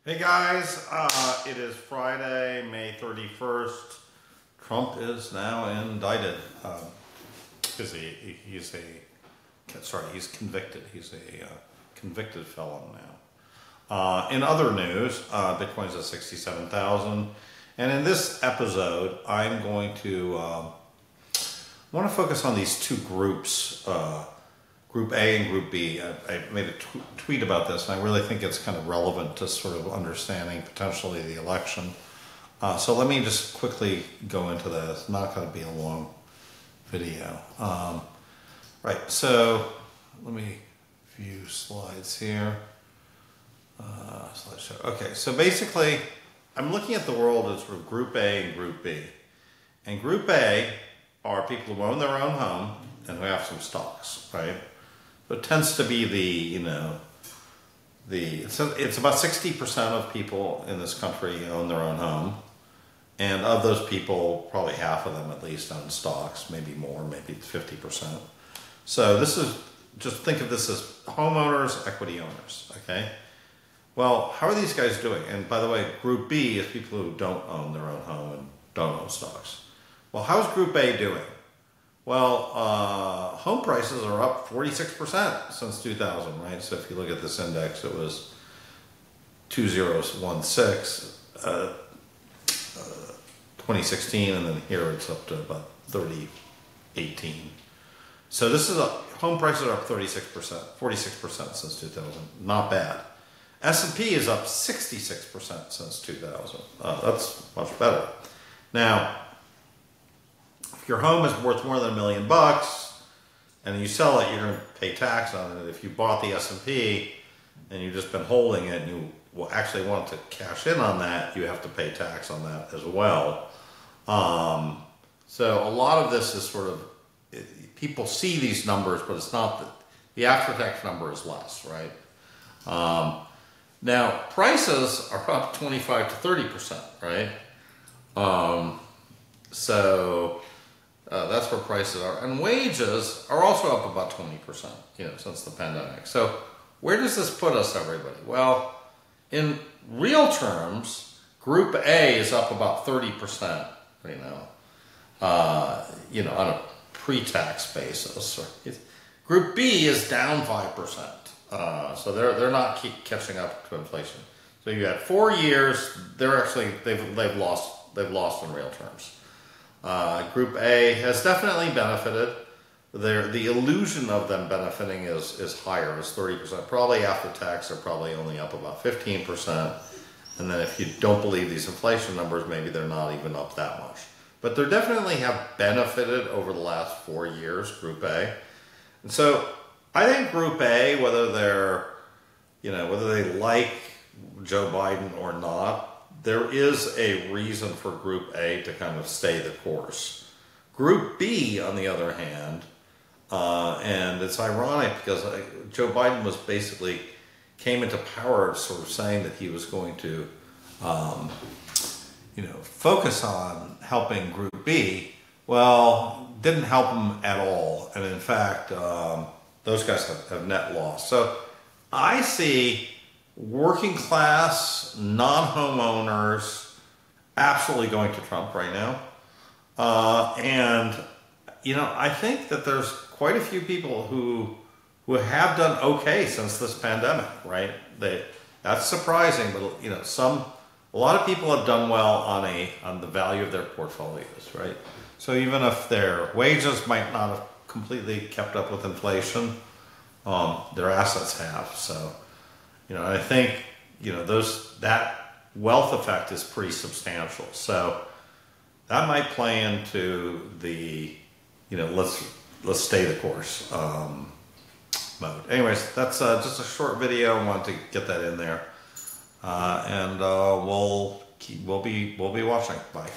Hey guys, it is Friday, May 31st. Trump is now indicted. He's convicted. He's a convicted felon now. In other news, Bitcoin's at 67,000. And in this episode, I'm going to want to focus on these two groups, Group A and Group B. I made a tweet about this, and I really think it's kind of relevant to sort of understanding potentially the election. So let me just quickly go into that. It's not going to be a long video. Right, so let me view slides here. Slideshow. Okay, so basically, I'm looking at the world as sort of Group A and Group B. And Group A are people who own their own home and who have some stocks, right? So it tends to be it's about 60% of people in this country own their own home. And of those people, probably half of them at least own stocks, maybe more, maybe 50%. So just think of this as homeowners, equity owners, okay? Well, how are these guys doing? And by the way, Group B is people who don't own their own home and don't own stocks. Well, how's Group A doing? Well, home prices are up 46% since 2000, right? So if you look at this index, it was 2016, 2016, and then here it's up to about 3018. So home prices are up 46%, 46% since 2000. Not bad. S&P is up 66% since 2000. That's much better. Now, if your home is worth more than $1 million and you sell it, you're going to pay tax on it. If you bought the S&P and you've just been holding it and you will actually want to cash in on that, you have to pay tax on that as well. So a lot of this is sort of, people see these numbers, but it's not that the after-tax number is less, right? Now, prices are up 25 to 30%, right? That's where prices are. And wages are also up about 20%, since the pandemic. So where does this put us, everybody? Well, in real terms, Group A is up about 30%, on a pre-tax basis. Group B is down 5%. So they're not catching up to inflation. So you had 4 years. They've lost in real terms. Group A has definitely benefited. The illusion of them benefiting is higher, is 30%. Probably after tax, they're probably only up about 15%. And then if you don't believe these inflation numbers, maybe they're not even up that much. But they definitely have benefited over the last 4 years, Group A. And so I think Group A, whether they like Joe Biden or not, there is a reason for Group A to kind of stay the course. Group B, on the other hand, and it's ironic because Joe Biden came into power sort of saying that he was going to, focus on helping Group B. Well, didn't help him at all. And in fact, those guys have net loss. So I see working class, non-homeowners absolutely going to Trump right now. I think that there's quite a few people who have done okay since this pandemic, right? That's surprising, but a lot of people have done well on the value of their portfolios, right? So even if their wages might not have completely kept up with inflation, their assets have. So, I think, that wealth effect is pretty substantial. So that might play into the, let's stay the course mode. Anyways, that's just a short video. I wanted to get that in there. And we'll be watching. Bye.